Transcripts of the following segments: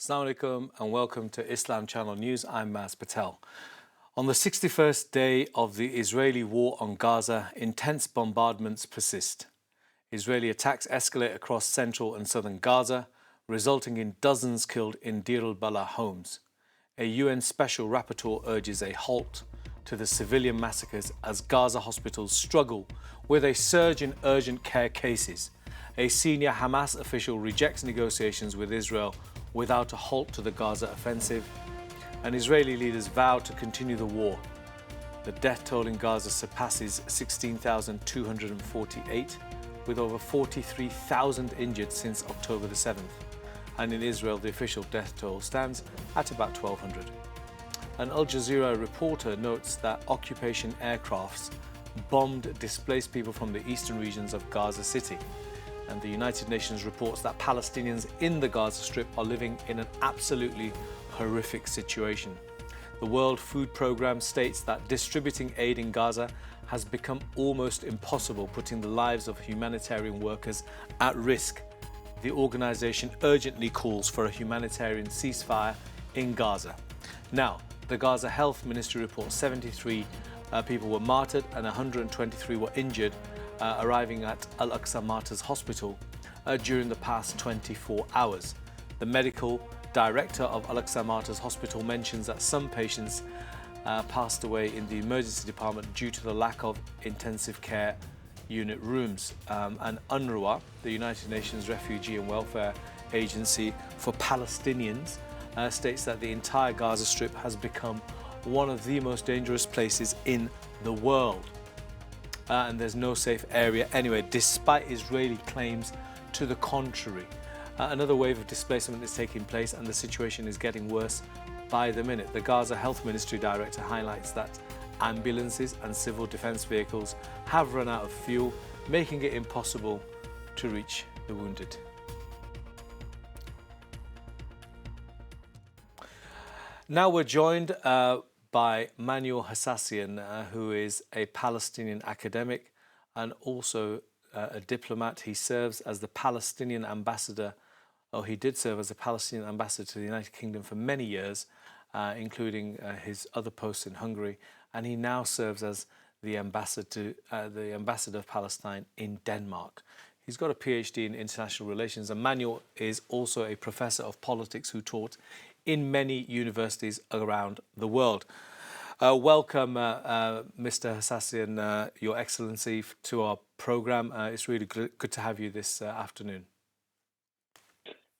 Assalamu alaikum and welcome to Islam Channel News. I'm Maz Patel. On the 61st day of the Israeli war on Gaza, intense bombardments persist. Israeli attacks escalate across central and southern Gaza, resulting in dozens killed in Deir al-Balah homes. A UN special rapporteur urges a halt to the civilian massacres as Gaza hospitals struggle with a surge in urgent care cases. A senior Hamas official rejects negotiations with Israel without a halt to the Gaza offensive, and Israeli leaders vow to continue the war. The death toll in Gaza surpasses 16,248, with over 43,000 injured since October the 7th. And in Israel, the official death toll stands at about 1,200. An Al Jazeera reporter notes that occupation aircrafts bombed displaced people from the eastern regions of Gaza City. And the United Nations reports that Palestinians in the Gaza Strip are living in an absolutely horrific situation. The World Food Programme states that distributing aid in Gaza has become almost impossible, putting the lives of humanitarian workers at risk. The organisation urgently calls for a humanitarian ceasefire in Gaza. Now, the Gaza Health Ministry reports 73 people were martyred and 123 were injured, arriving at Al-Aqsa Martyrs Hospital during the past 24 hours. The medical director of Al-Aqsa Martyrs Hospital mentions that some patients passed away in the emergency department due to the lack of intensive care unit rooms. And UNRWA, the United Nations Refugee and Welfare Agency for Palestinians, states that the entire Gaza Strip has become one of the most dangerous places in the world. And there's no safe area anyway, despite Israeli claims to the contrary. Another wave of displacement is taking place and the situation is getting worse by the minute. The Gaza Health Ministry director highlights that ambulances and civil defense vehicles have run out of fuel, making it impossible to reach the wounded. Now we're joined by Hasasyan, who is a Palestinian academic and also a diplomat. He serves as the Palestinian ambassador, or he did serve as a Palestinian ambassador to the United Kingdom for many years, including his other posts in Hungary, and he now serves as the ambassador of Palestine in Denmark. He's got a PhD in international relations, and Manuel is also a professor of politics who taught in many universities around the world. Welcome, Mr. Hassasian, Your Excellency, to our program. It's really good to have you this afternoon.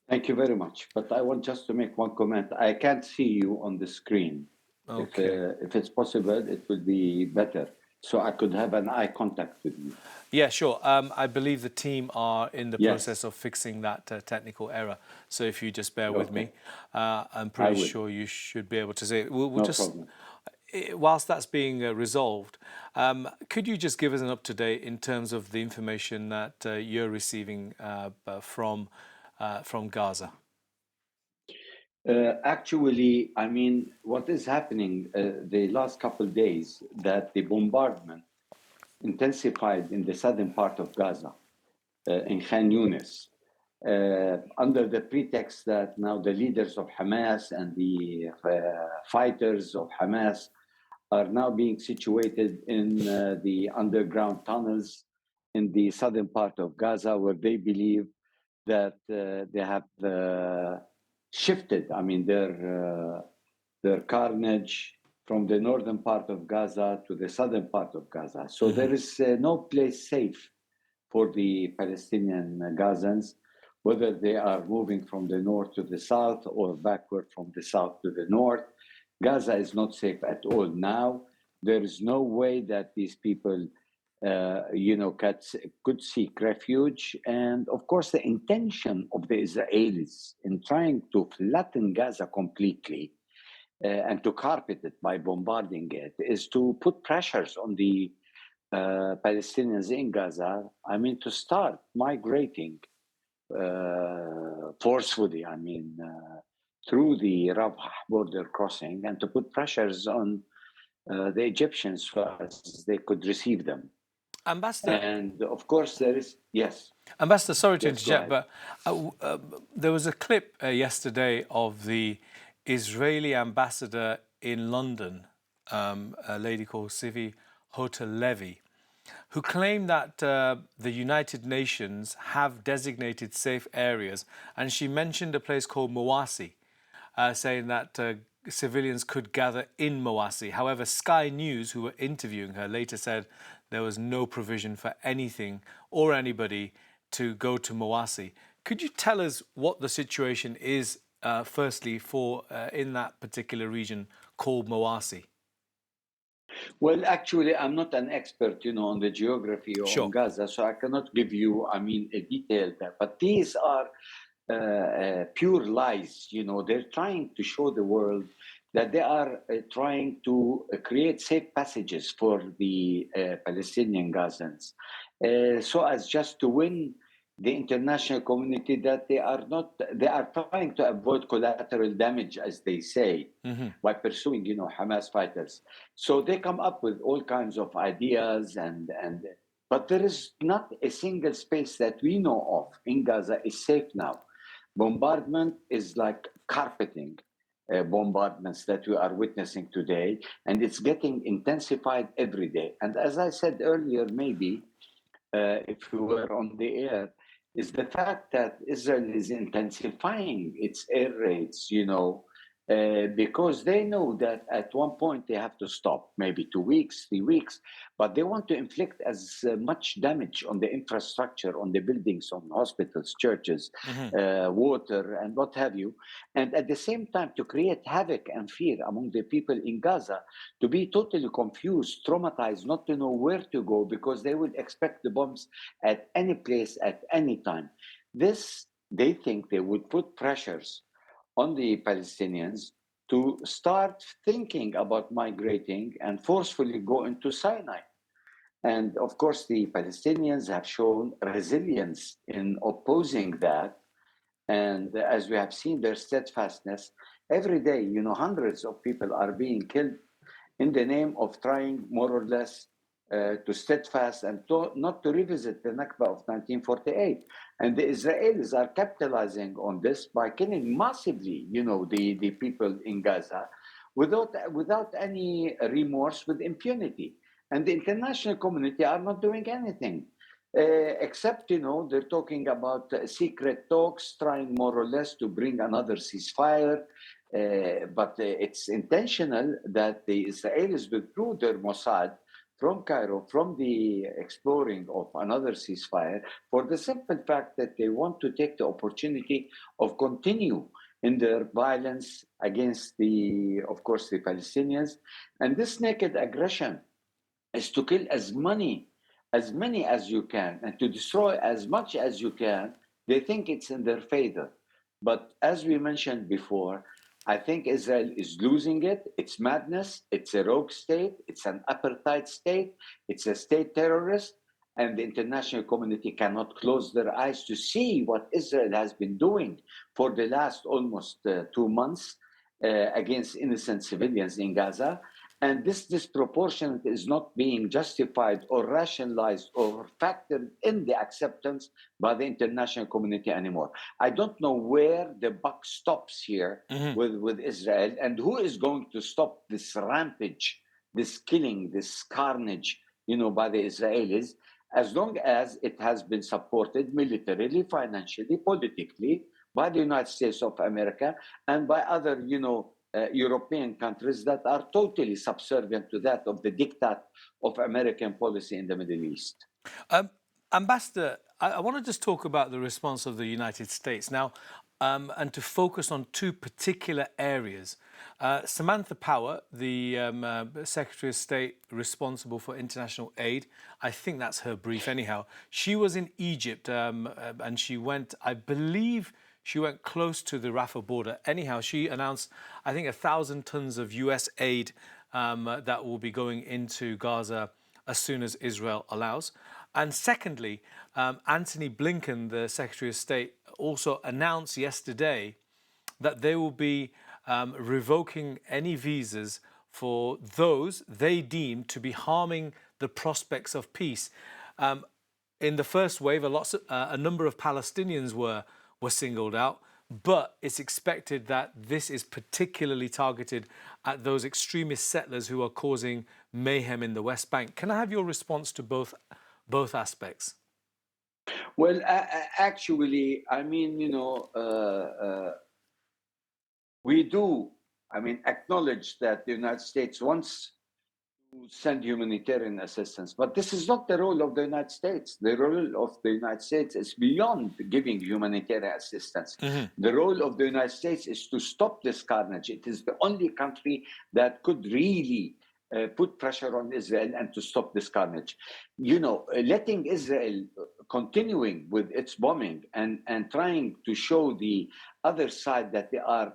Thank you very much. But I want just to make one comment. I can't see you on the screen. Okay. If it's possible, it would be better, so I could have an eye contact with you. Yeah, sure. I believe the team are in the process of fixing that technical error. So if you just bear with me, I'm pretty sure you should be able to see it. We'll no just, problem. Whilst that's being resolved, could you just give us an up-to-date in terms of the information that you're receiving from Gaza? Actually, I mean, what is happening the last couple of days, that the bombardment intensified in the southern part of Gaza, in Khan Yunis, under the pretext that now the leaders of Hamas and the fighters of Hamas are now being situated in the underground tunnels in the southern part of Gaza, where they believe that they have shifted, I mean, their carnage from the northern part of Gaza to the southern part of Gaza. So there is no place safe for the Palestinian Gazans, whether they are moving from the north to the south or backward from the south to the north. Gaza is not safe at all now. There is no way that these people, could seek refuge. And of course, the intention of the Israelis in trying to flatten Gaza completely and to carpet it by bombarding it is to put pressures on the Palestinians in Gaza, I mean, to start migrating forcefully, I mean, through the Rafah border crossing, and to put pressures on the Egyptians so as they could receive them. Ambassador, And of course, there is, yes. Ambassador, sorry to Yes, go interject, ahead. but there was a clip yesterday of the Israeli ambassador in London, a lady called Sivi Levy, who claimed that the United Nations have designated safe areas, and she mentioned a place called Mawasi, saying that civilians could gather in Mawasi. However, Sky News, who were interviewing her, later said there was no provision for anything or anybody to go to Mawasi. Could you tell us what the situation is, firstly, for in that particular region called Mawasi? Well, actually, I'm not an expert, on the geography on Sure. Gaza, so I cannot give you, a detail there. But these are pure lies. They're trying to show the world that they are trying to create safe passages for the Palestinian Gazans, so as just to win the international community, that they are trying to avoid collateral damage, as they say, by pursuing, Hamas fighters. So they come up with all kinds of ideas, but there is not a single space that we know of in Gaza is safe now. Bombardment is like carpeting bombardments that we are witnessing today, and it's getting intensified every day. And as I said earlier, maybe if we were on the air, is the fact that Israel is intensifying its air raids, because they know that at one point they have to stop, maybe 2 weeks, 3 weeks, but they want to inflict as much damage on the infrastructure, on the buildings, on hospitals, churches, water, and what have you. And at the same time, to create havoc and fear among the people in Gaza, to be totally confused, traumatized, not to know where to go, because they would expect the bombs at any place, at any time. This, they think they would put pressures on the Palestinians to start thinking about migrating and forcefully go into Sinai. And of course, the Palestinians have shown resilience in opposing that. And as we have seen, their steadfastness every day, hundreds of people are being killed in the name of trying more or less to steadfast and not to revisit the Nakba of 1948. And the Israelis are capitalizing on this by killing massively, the people in Gaza without any remorse, with impunity. And the international community are not doing anything. Except, they're talking about secret talks, trying more or less to bring another ceasefire. But it's intentional that the Israelis withdrew their Mossad from Cairo, from the exploring of another ceasefire, for the simple fact that they want to take the opportunity of continue in their violence against of course, the Palestinians. And this naked aggression is to kill as many as you can and to destroy as much as you can. They think it's in their favor. But as we mentioned before, I think Israel is losing it. It's madness. It's a rogue state. It's an apartheid state. It's a state terrorist. And the international community cannot close their eyes to see what Israel has been doing for the last almost 2 months against innocent civilians in Gaza. And this disproportionate is not being justified or rationalized or factored in the acceptance by the international community anymore. I don't know where the buck stops here with Israel, and who is going to stop this rampage, this killing, this carnage, by the Israelis, as long as it has been supported militarily, financially, politically by the United States of America and by other, European countries that are totally subservient to that of the diktat of American policy in the Middle East. Ambassador, I want to just talk about the response of the United States now, and to focus on two particular areas. Samantha Power, the Secretary of State responsible for international aid, I think that's her brief anyhow. She was in Egypt and she went, I believe, she went close to the Rafah border. Anyhow, she announced, I think, 1,000 tons of US aid that will be going into Gaza as soon as Israel allows. And secondly, Antony Blinken, the Secretary of State, also announced yesterday that they will be revoking any visas for those they deem to be harming the prospects of peace. In the first wave, a number of Palestinians were singled out, but it's expected that this is particularly targeted at those extremist settlers who are causing mayhem in the West Bank. Can I have your response to both aspects? Well, actually, I mean, we do, acknowledge that the United States wants to send humanitarian assistance, but this is not the role of the United States. The role of the United States is beyond giving humanitarian assistance. The role of the United States is to stop this carnage. It is the only country that could really put pressure on Israel and to stop this carnage. Letting Israel continuing with its bombing and trying to show the other side that they are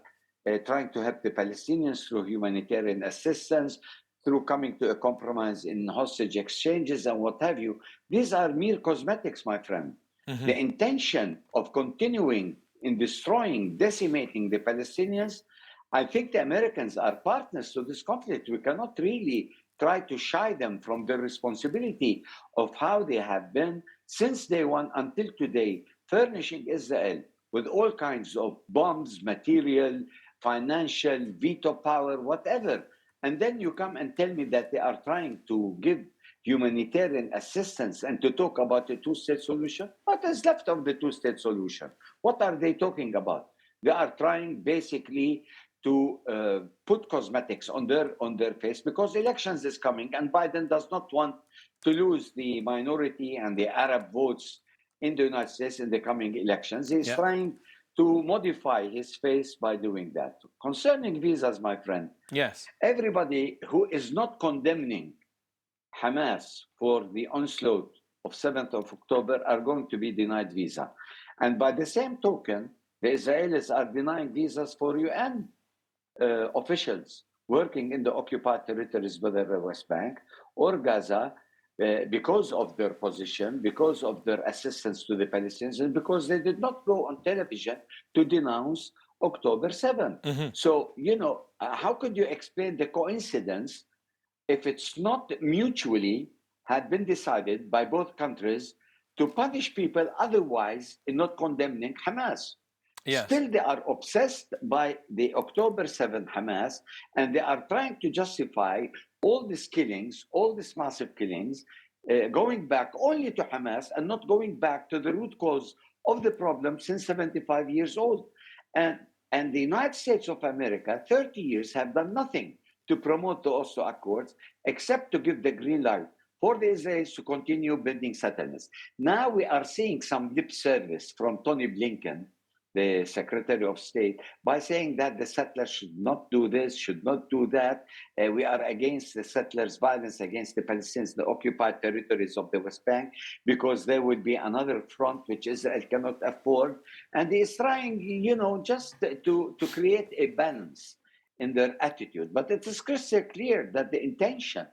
trying to help the Palestinians through humanitarian assistance, through coming to a compromise in hostage exchanges and what have you. These are mere cosmetics, my friend. The intention of continuing in destroying, decimating the Palestinians, I think the Americans are partners to this conflict. We cannot really try to shy them from the responsibility of how they have been since day one until today, furnishing Israel with all kinds of bombs, material, financial, veto power, whatever. And then you come and tell me that they are trying to give humanitarian assistance and to talk about a two-state solution. What is left of the two-state solution? What are they talking about? They are trying basically to put cosmetics on their face because elections is coming and Biden does not want to lose the minority and the Arab votes in the United States in the coming elections. He's trying to modify his face by doing that. Concerning visas, my friend, yes, everybody who is not condemning Hamas for the onslaught of 7th of October are going to be denied visa. And by the same token, the Israelis are denying visas for UN officials working in the occupied territories, whether the West Bank or Gaza, because of their position, because of their assistance to the Palestinians, and because they did not go on television to denounce October 7th. So, how could you explain the coincidence if it's not mutually had been decided by both countries to punish people otherwise in not condemning Hamas? Yes. Still, they are obsessed by the October 7th Hamas, and they are trying to justify all these killings, all these massive killings, going back only to Hamas and not going back to the root cause of the problem since 75 years old. And the United States of America, 30 years, have done nothing to promote the Oslo Accords except to give the green light for the Israelis to continue building settlements. Now we are seeing some lip service from Tony Blinken, the Secretary of State, by saying that the settlers should not do this, should not do that. We are against the settlers' violence against the Palestinians, the occupied territories of the West Bank, because there would be another front which Israel cannot afford. And he is trying, just to create a balance in their attitude. But it is crystal clear that the intention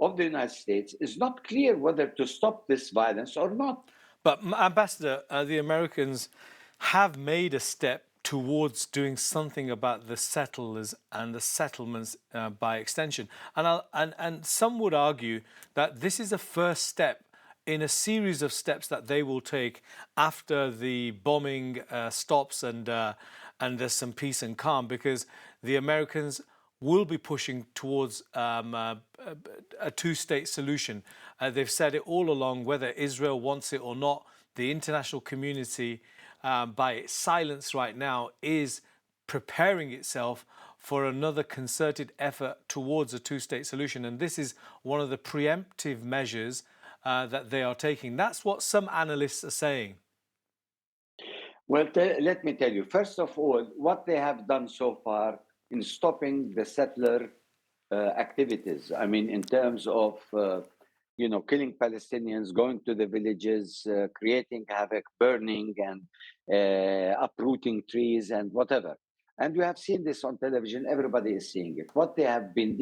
of the United States is not clear whether to stop this violence or not. But Ambassador, the Americans have made a step towards doing something about the settlers and the settlements by extension. And some would argue that this is a first step in a series of steps that they will take after the bombing stops and there's some peace and calm, because the Americans will be pushing towards a two-state solution. They've said it all along, whether Israel wants it or not. The international community, by its silence right now, is preparing itself for another concerted effort towards a two-state solution. And this is one of the preemptive measures that they are taking. That's what some analysts are saying. Well, let me tell you, first of all, what they have done so far in stopping the settler activities. I mean, in terms of killing Palestinians, going to the villages, creating havoc, burning and uprooting trees and whatever. And you have seen this on television. Everybody is seeing it. What they have been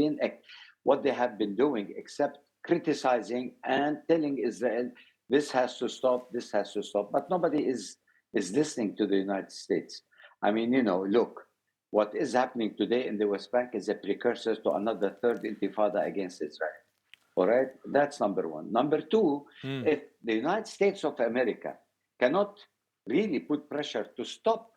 doing, except criticizing and telling Israel, this has to stop, this has to stop. But nobody is listening to the United States. I mean, look, what is happening today in the West Bank is a precursor to another third intifada against Israel. All right, that's number one. Number two, if the United States of America cannot really put pressure to stop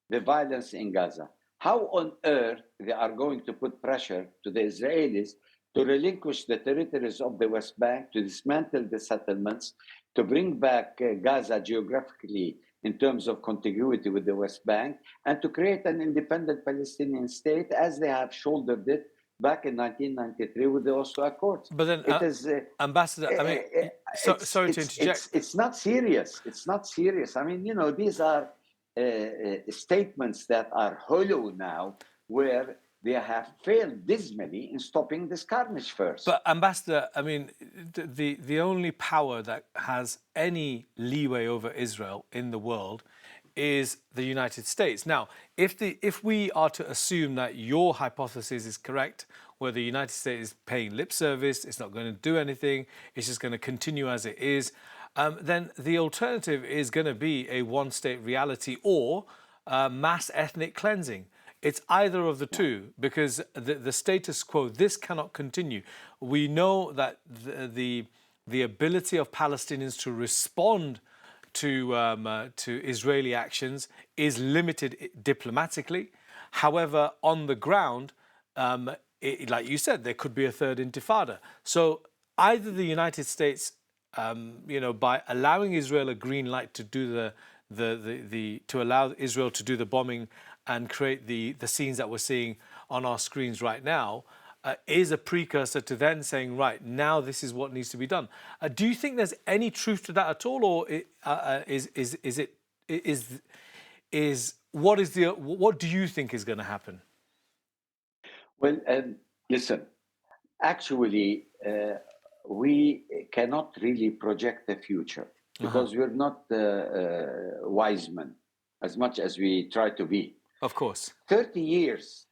the violence in Gaza, how on earth they are going to put pressure to the Israelis to relinquish the territories of the West Bank, to dismantle the settlements, to bring back Gaza geographically in terms of contiguity with the West Bank, and to create an independent Palestinian state as they have shouldered it back in 1993 with the Oslo Accords. But then, It is, Ambassador, I mean, sorry to interject. It's not serious. It's not serious. I mean, you know, these are statements that are hollow now, where they have failed dismally in stopping this carnage first. But Ambassador, I mean, the only power that has any leeway over Israel in the world is the United States. Now, if we are to assume that your hypothesis is correct, where the United States is paying lip service, it's not going to do anything, it's just going to continue as it is, then the alternative is going to be a one-state reality or mass ethnic cleansing. It's either of the two, because the status quo, this cannot continue. We know that the ability of Palestinians to respond to Israeli actions is limited diplomatically. However, on the ground, like you said, there could be a third intifada. So either the United States, by allowing Israel a green light to do to allow Israel to do the bombing and create the scenes that we're seeing on our screens right now, is a precursor to then saying, right, now this is what needs to be done. Do you think there's any truth to that at all, or what do you think is going to happen? Well, listen, actually, we cannot really project the future because we're not wise men as much as we try to be. Of course. 30 years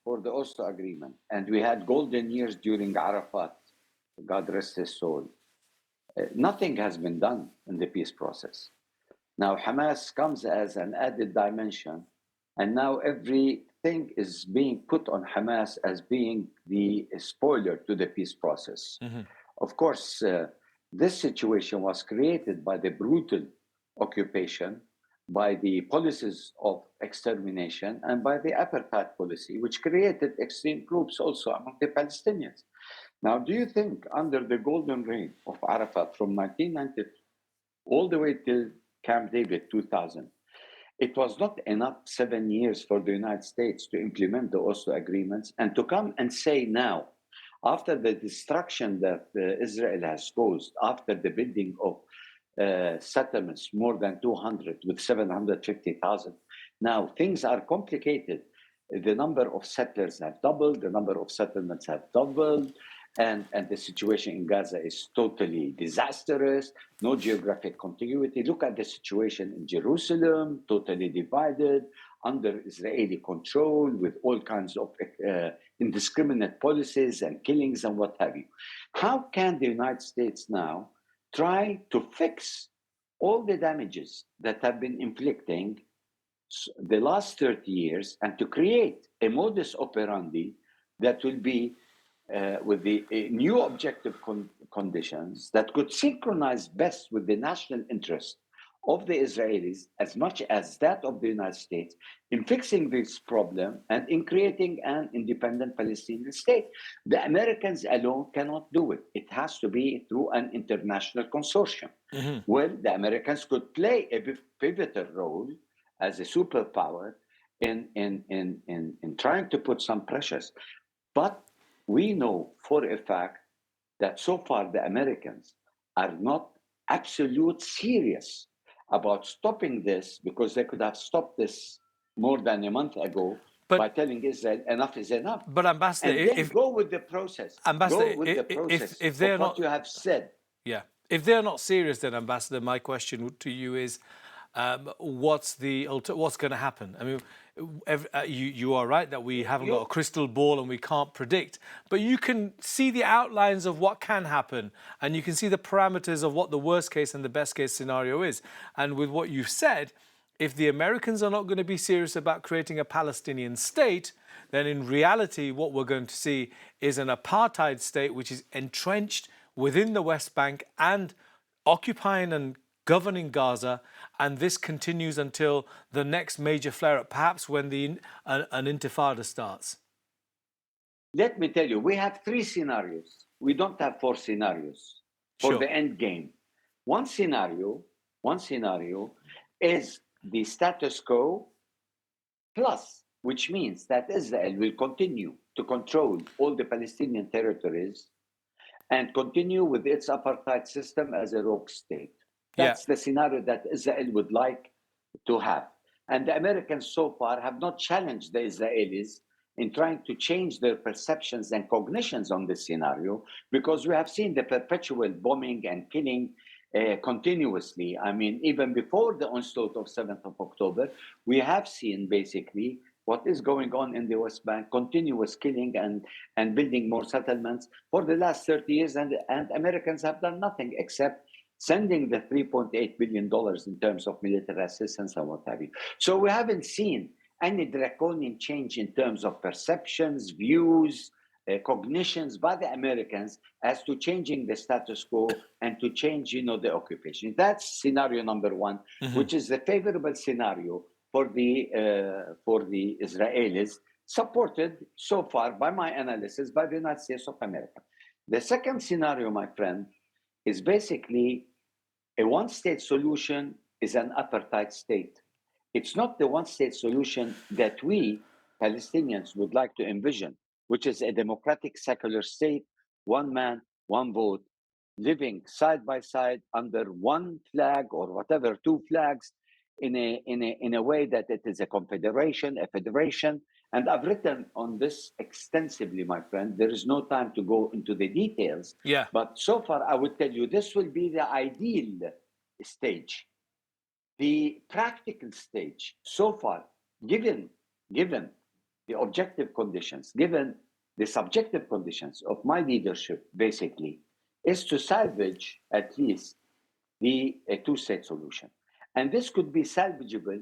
for the Oslo Agreement. And we had golden years during Arafat, God rest his soul. Nothing has been done in the peace process. Now, Hamas comes as an added dimension, and now everything is being put on Hamas as being the spoiler to the peace process. Mm-hmm. Of course, this situation was created by the brutal occupation, by the policies of extermination, and by the apartheid policy, which created extreme groups also among the Palestinians. Now, do you think under the golden reign of Arafat from 1990 all the way till Camp David 2000, it was not enough 7 years for the United States to implement the Oslo agreements and to come and say now, after the destruction that Israel has caused, after the building of settlements, more than 200 with 750,000. Now, things are complicated. The number of settlers have doubled, the number of settlements have doubled, and the situation in Gaza is totally disastrous, no geographic contiguity. Look at the situation in Jerusalem, totally divided, under Israeli control, with all kinds of indiscriminate policies and killings and what have you. How can the United States now try to fix all the damages that have been inflicting the last 30 years and to create a modus operandi that will be with the new objective conditions that could synchronize best with the national interest of the Israelis as much as that of the United States in fixing this problem and in creating an independent Palestinian state. The Americans alone cannot do it. It has to be through an international consortium. Mm-hmm. Well, the Americans could play a pivotal role as a superpower in trying to put some pressures. But we know for a fact that so far the Americans are not absolute serious about stopping this, because they could have stopped this more than a month ago by telling Israel enough is enough. But Ambassador, and go with the process. Ambassador, go with the process if they're what not, you have said. Yeah, if they're not serious, then Ambassador, my question to you is, what's going to happen? I mean, you are right that we haven't got a crystal ball and we can't predict, but you can see the outlines of what can happen, and you can see the parameters of what the worst case and the best case scenario is. And with what you've said, if the Americans are not going to be serious about creating a Palestinian state, then in reality, what we're going to see is an apartheid state which is entrenched within the West Bank and occupying and governing Gaza. And this continues until the next major flare-up, perhaps when an intifada starts. Let me tell you, we have 3 scenarios. We don't have 4 scenarios for Sure. the end game. One scenario is the status quo plus, which means that Israel will continue to control all the Palestinian territories and continue with its apartheid system as a rogue state. That's the scenario that Israel would like to have. And the Americans so far have not challenged the Israelis in trying to change their perceptions and cognitions on this scenario, because we have seen the perpetual bombing and killing continuously. I mean, even before the onslaught of 7th of October, we have seen basically what is going on in the West Bank, continuous killing and building more settlements for the last 30 years. And Americans have done nothing except sending the $3.8 billion in terms of military assistance and what have you. So we haven't seen any draconian change in terms of perceptions, views, cognitions by the Americans as to changing the status quo and to change, the occupation. That's scenario number 1, which is the favorable scenario for the Israelis, supported so far by my analysis by the United States of America. The second scenario, my friend, is basically a one-state solution is an apartheid state. It's not the one-state solution that we Palestinians would like to envision, which is a democratic secular state, one man, one vote, living side by side under one flag or whatever, 2 flags, in a way that it is a confederation, a federation. And I've written on this extensively, my friend. There is no time to go into the details. Yeah. But so far, I would tell you this will be the ideal stage. The practical stage so far, given the objective conditions, given the subjective conditions of my leadership, basically, is to salvage at least a 2-state solution. And this could be salvageable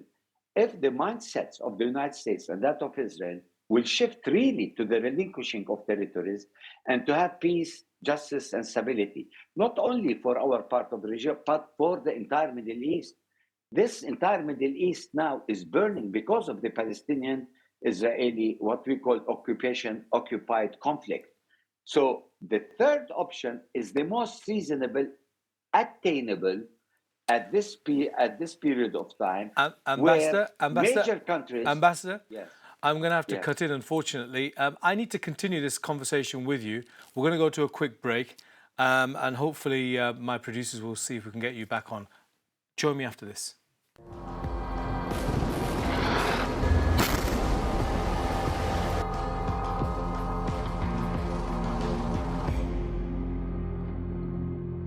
if the mindsets of the United States and that of Israel will shift really to the relinquishing of territories and to have peace, justice, and stability, not only for our part of the region, but for the entire Middle East. This entire Middle East now is burning because of the Palestinian-Israeli, what we call occupied conflict. So the third option is the most reasonable, attainable at this period of time, Ambassador, major countries... Ambassador, yes. I'm going to have to cut in, unfortunately. I need to continue this conversation with you. We're going to go to a quick break, and hopefully my producers will see if we can get you back on. Join me after this.